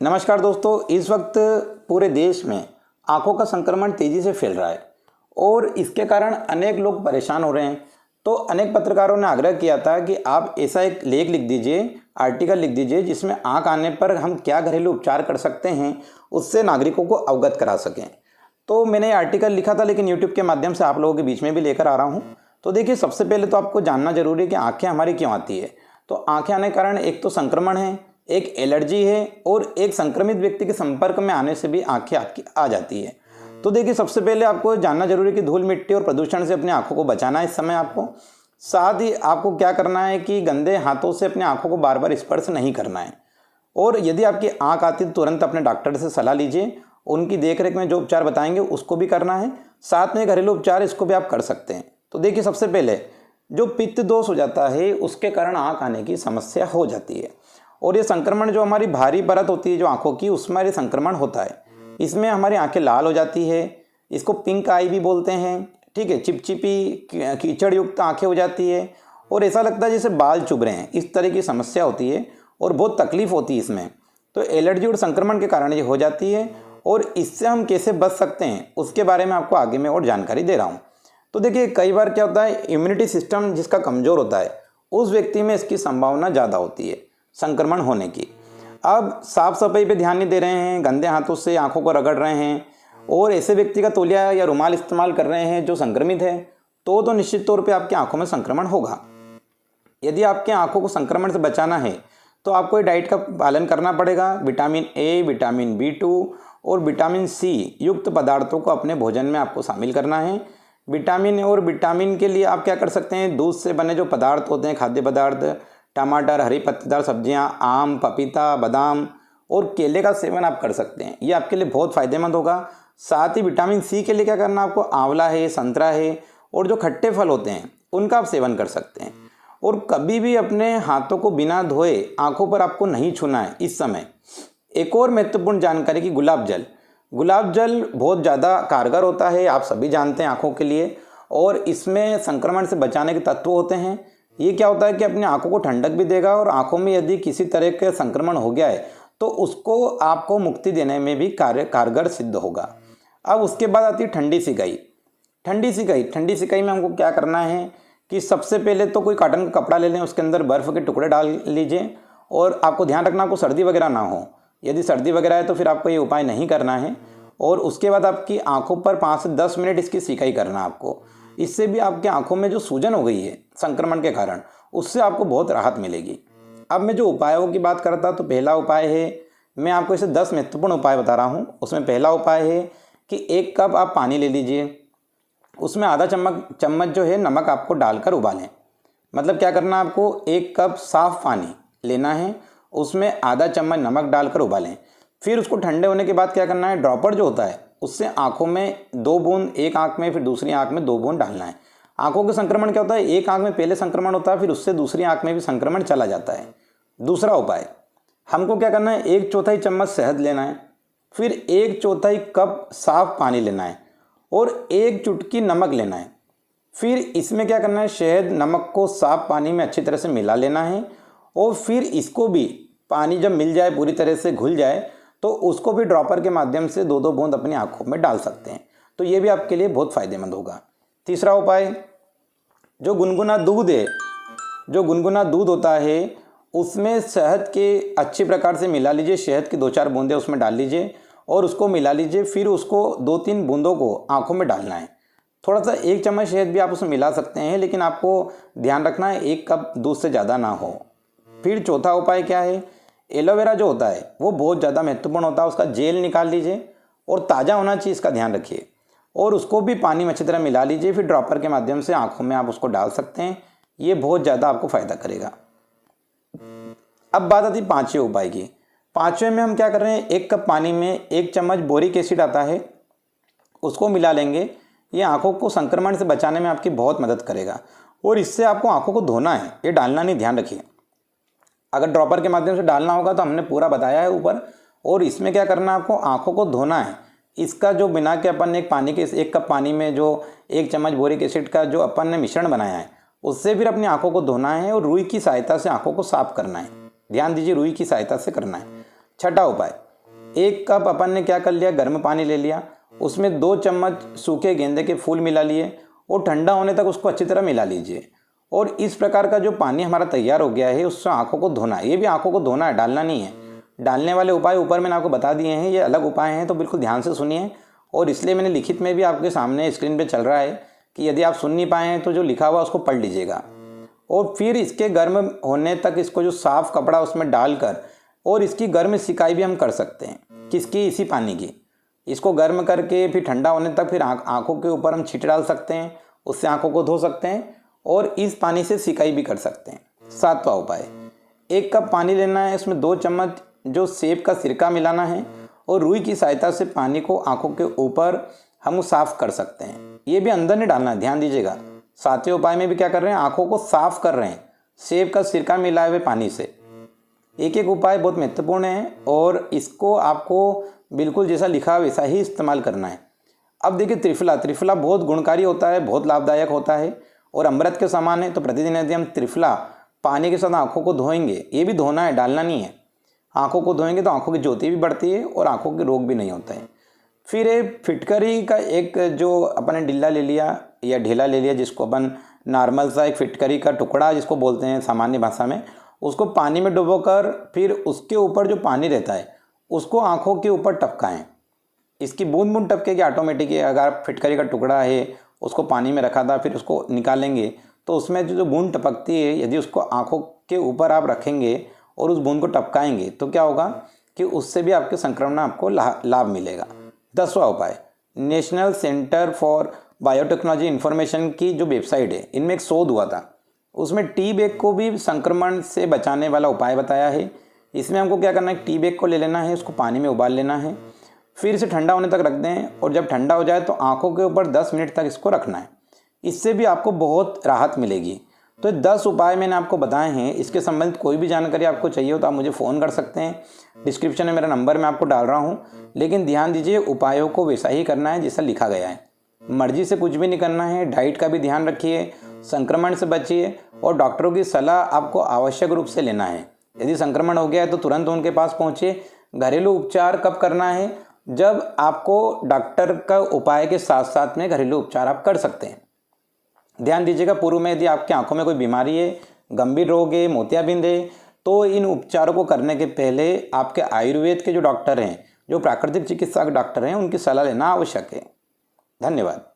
नमस्कार दोस्तों, इस वक्त पूरे देश में आंखों का संक्रमण तेजी से फैल रहा है और इसके कारण अनेक लोग परेशान हो रहे हैं। तो अनेक पत्रकारों ने आग्रह किया था कि आप ऐसा एक लेख लिख दीजिए, आर्टिकल लिख दीजिए जिसमें आंख आने पर हम क्या घरेलू उपचार कर सकते हैं, उससे नागरिकों को अवगत करा सकें। तो मैंने ये आर्टिकल लिखा था, लेकिन यूट्यूब के माध्यम से आप लोगों के बीच में भी लेकर आ रहा हूँ। तो देखिए, सबसे पहले तो आपको जानना जरूरी है कि आंखें हमारी क्यों आती है। तो आंखें आने के कारण एक तो संक्रमण है, एक एलर्जी है और एक संक्रमित व्यक्ति के संपर्क में आने से भी आंखें आपकी आ जाती है। तो देखिए, सबसे पहले आपको जानना जरूरी है कि धूल मिट्टी और प्रदूषण से अपनी आंखों को बचाना है इस समय आपको। साथ ही आपको क्या करना है कि गंदे हाथों से अपनी आंखों को बार बार स्पर्श नहीं करना है। और यदि आपकी आंख आती है तो तुरंत अपने डॉक्टर से सलाह लीजिए, उनकी देखरेख में जो उपचार बताएंगे उसको भी करना है। साथ में घरेलू उपचार इसको भी आप कर सकते हैं। तो देखिए, सबसे पहले जो पित्त दोष हो जाता है उसके कारण आंख आने की समस्या हो जाती है। और ये संक्रमण जो हमारी भारी परत होती है जो आंखों की, उसमें ये संक्रमण होता है। इसमें हमारी आंखें लाल हो जाती है, इसको पिंक आई भी बोलते हैं। ठीक है, चिपचिपी कीचड़ युक्त आंखें हो जाती है और ऐसा लगता है जैसे बाल चुभ रहे हैं, इस तरह की समस्या होती है और बहुत तकलीफ होती है इसमें। तो एलर्जी और संक्रमण के कारण ये हो जाती है और इससे हम कैसे बच सकते हैं उसके बारे में आपको आगे मैं और जानकारी दे रहा हूँ। तो देखिए, कई बार क्या होता है, इम्यूनिटी सिस्टम जिसका कमज़ोर होता है उस व्यक्ति में इसकी संभावना ज़्यादा होती है संक्रमण होने की। अब साफ सफाई पे ध्यान नहीं दे रहे हैं, गंदे हाथों से आंखों को रगड़ रहे हैं और ऐसे व्यक्ति का तौलिया या रुमाल इस्तेमाल कर रहे हैं जो संक्रमित है, तो निश्चित तौर पे आपकी आंखों में संक्रमण होगा। यदि आपके आंखों को संक्रमण से बचाना है तो आपको ये डाइट का पालन करना पड़ेगा। विटामिन ए, विटामिन B2 और विटामिन C युक्त पदार्थों को अपने भोजन में आपको शामिल करना है। विटामिन के लिए आप क्या कर सकते हैं, दूध से बने जो पदार्थ होते हैं, खाद्य पदार्थ, टमाटर, हरी पत्तेदार सब्जियां, आम, पपीता, बादाम और केले का सेवन आप कर सकते हैं। ये आपके लिए बहुत फ़ायदेमंद होगा। साथ ही विटामिन C के लिए क्या करना, आपको आंवला है, संतरा है और जो खट्टे फल होते हैं उनका आप सेवन कर सकते हैं। और कभी भी अपने हाथों को बिना धोए आंखों पर आपको नहीं छूना है इस समय। एक और महत्वपूर्ण जानकारी की गुलाब जल बहुत ज़्यादा कारगर होता है, आप सभी जानते हैं आँखों के लिए, और इसमें संक्रमण से बचाने के तत्व होते हैं। ये क्या होता है कि अपनी आंखों को ठंडक भी देगा और आंखों में यदि किसी तरह का संक्रमण हो गया है तो उसको आपको मुक्ति देने में भी कारगर सिद्ध होगा। अब उसके बाद आती है ठंडी सिकाई में हमको क्या करना है कि सबसे पहले तो कोई कॉटन का कपड़ा ले लें, उसके अंदर बर्फ़ के टुकड़े डाल लीजिए और आपको ध्यान रखना आपको सर्दी वगैरह ना हो। यदि सर्दी वगैरह है तो फिर आपको ये उपाय नहीं करना है। और उसके बाद आपकी आंखों पर 5 से 10 मिनट इसकी सिकाई करना आपको। इससे भी आपके आंखों में जो सूजन हो गई है संक्रमण के कारण, उससे आपको बहुत राहत मिलेगी। अब मैं जो उपायों की बात करता तो पहला उपाय है, मैं आपको इसे 10 महत्वपूर्ण उपाय बता रहा हूँ। उसमें पहला उपाय है कि 1 कप आप पानी ले लीजिए, उसमें आधा चम्मच जो है नमक आपको डालकर उबालें। मतलब क्या करना, आपको 1 कप साफ पानी लेना है, उसमें आधा चम्मच नमक डालकर उबालें। फिर उसको ठंडे होने के बाद क्या करना है, ड्रॉपर जो होता है उससे आंखों में 2 बूंद, एक आंख में फिर दूसरी आंख में 2 बूंद डालना है। आंखों के संक्रमण क्या होता है, एक आंख में पहले संक्रमण होता है, फिर उससे दूसरी आंख में भी संक्रमण चला जाता है। दूसरा उपाय, हमको क्या करना है, 1/4 चम्मच शहद लेना है, फिर 1/4 कप साफ पानी लेना है और 1 चुटकी नमक लेना है। फिर इसमें क्या करना है, शहद नमक को साफ पानी में अच्छी तरह से मिला लेना है और फिर इसको भी पानी जब मिल जाए, पूरी तरह से घुल जाए, तो उसको भी ड्रॉपर के माध्यम से 2-2 बूंद अपनी आंखों में डाल सकते हैं। तो ये भी आपके लिए बहुत फ़ायदेमंद होगा। तीसरा उपाय, जो गुनगुना दूध होता है उसमें शहद के अच्छी प्रकार से मिला लीजिए। शहद की 2-4 बूंदें उसमें डाल लीजिए और उसको मिला लीजिए। फिर उसको 2-3 बूंदों को आंखों में डालना है। थोड़ा सा 1 चम्मच शहद भी आप उसमें मिला सकते हैं, लेकिन आपको ध्यान रखना है 1 कप दूध से ज़्यादा ना हो। फिर चौथा उपाय क्या है, एलोवेरा जो होता है वो बहुत ज़्यादा महत्वपूर्ण होता है। उसका जेल निकाल लीजिए और ताज़ा होना चाहिए, इसका ध्यान रखिए। और उसको भी पानी में अच्छी तरह मिला लीजिए, फिर ड्रॉपर के माध्यम से आंखों में आप उसको डाल सकते हैं। ये बहुत ज़्यादा आपको फ़ायदा करेगा। अब बात आती है 5वें उपाय की। 5वें में हम क्या कर रहे हैं, 1 कप पानी में 1 चम्मच बोरिक एसिड आता है, उसको मिला लेंगे। ये आंखों को संक्रमण से बचाने में आपकी बहुत मदद करेगा और इससे आपको आंखों को धोना है, ये डालना नहीं, ध्यान रखिए। अगर ड्रॉपर के माध्यम से डालना होगा तो हमने पूरा बताया है ऊपर। और इसमें क्या करना है, आपको आंखों को धोना है। इसका जो बिना के अपन ने 1 कप पानी में जो 1 चम्मच बोरिक एसिड का जो अपन ने मिश्रण बनाया है उससे फिर अपनी आंखों को धोना है और रुई की सहायता से आंखों को साफ करना है। ध्यान दीजिए, रुई की सहायता से करना है। छठा उपाय, 1 कप अपन ने क्या कर लिया, गर्म पानी ले लिया, उसमें 2 चम्मच सूखे गेंदे के फूल मिला लिए और ठंडा होने तक उसको अच्छी तरह मिला लीजिए। और इस प्रकार का जो पानी हमारा तैयार हो गया है उससे आँखों को धोना है। ये भी आँखों को धोना है, डालना नहीं है। डालने वाले उपाय ऊपर मैंने आपको बता दिए हैं, ये अलग उपाय हैं, तो बिल्कुल ध्यान से सुनिए। और इसलिए मैंने लिखित में भी आपके सामने स्क्रीन पे चल रहा है कि यदि आप सुन नहीं पाए हैं तो जो लिखा हुआ उसको पढ़ लीजिएगा। और फिर इसके गर्म होने तक इसको जो साफ़ कपड़ा उसमें डालकर और इसकी गर्म सिकाई भी हम कर सकते हैं। किसकी? इसी पानी की। इसको गर्म करके फिर ठंडा होने तक फिर आँखों के ऊपर हम छींटे डाल सकते हैं, उससे आँखों को धो सकते हैं और इस पानी से सिकाई भी कर सकते हैं। 7वां उपाय, 1 कप पानी लेना है, उसमें 2 चम्मच जो सेब का सिरका मिलाना है और रुई की सहायता से पानी को आँखों के ऊपर हम साफ़ कर सकते हैं। ये भी अंदर नहीं डालना है, ध्यान दीजिएगा। 7वें उपाय में भी क्या कर रहे हैं, आँखों को साफ़ कर रहे हैं सेब का सिरका मिलाए हुए पानी से। एक एक उपाय बहुत महत्वपूर्ण है और इसको आपको बिल्कुल जैसा लिखा वैसा ही इस्तेमाल करना है। अब देखिए त्रिफला बहुत गुणकारी होता है, बहुत लाभदायक होता है और अमृत के समान है। तो प्रतिदिन यदि हम त्रिफला पानी के साथ आँखों को धोएंगे, ये भी धोना है, डालना नहीं है, आँखों को धोएंगे तो आँखों की ज्योति भी बढ़ती है और आँखों के रोग भी नहीं होते हैं। फिर एक फिटकरी का एक जो अपन ने डिल्ला ले लिया या ढेला ले लिया, जिसको अपन नॉर्मल सा एक फिटकरी का टुकड़ा जिसको बोलते हैं सामान्य भाषा में, उसको पानी में डुबोकर फिर उसके ऊपर जो पानी रहता है उसको आँखों के ऊपर टपकाएं। इसकी बूंद बूंद टपकेगी ऑटोमेटिक। अगर फिटकरी का टुकड़ा है उसको पानी में रखा था फिर उसको निकालेंगे तो उसमें जो बूंद टपकती है, यदि उसको आँखों के ऊपर आप रखेंगे और उस बूंद को टपकाएंगे तो क्या होगा कि उससे भी आपके संक्रमण आपको लाभ मिलेगा। 10वां उपाय, national centre for biotechnology information की जो वेबसाइट है, इनमें एक शोध हुआ था, उसमें टी बैग को भी संक्रमण से बचाने वाला उपाय बताया है। इसमें हमको क्या करना है, टी बैग को ले लेना है, उसको पानी में उबाल लेना है, फिर इसे ठंडा होने तक रख दें और जब ठंडा हो जाए तो आँखों के ऊपर 10 मिनट तक इसको रखना है। इससे भी आपको बहुत राहत मिलेगी। तो 10 उपाय मैंने आपको बताए हैं। इसके संबंधित कोई भी जानकारी आपको चाहिए हो तो आप मुझे फ़ोन कर सकते हैं। डिस्क्रिप्शन में मेरा नंबर मैं आपको डाल रहा हूँ, लेकिन ध्यान दीजिए उपायों को वैसा ही करना है जैसा लिखा गया है। मर्जी से कुछ भी नहीं करना है। डाइट का भी ध्यान रखिए, संक्रमण से बचिए और डॉक्टरों की सलाह आपको आवश्यक रूप से लेना है। यदि संक्रमण हो गया है तो तुरंत उनके पास पहुँचे। घरेलू उपचार कब करना है, जब आपको डॉक्टर का उपाय के साथ साथ में घरेलू उपचार आप कर सकते हैं। ध्यान दीजिएगा, पूर्व में यदि आपकी आंखों में कोई बीमारी है, गंभीर रोग है, मोतियाबिंद है, तो इन उपचारों को करने के पहले आपके आयुर्वेद के जो डॉक्टर हैं, जो प्राकृतिक चिकित्सा के डॉक्टर हैं, उनकी सलाह लेना आवश्यक है। धन्यवाद।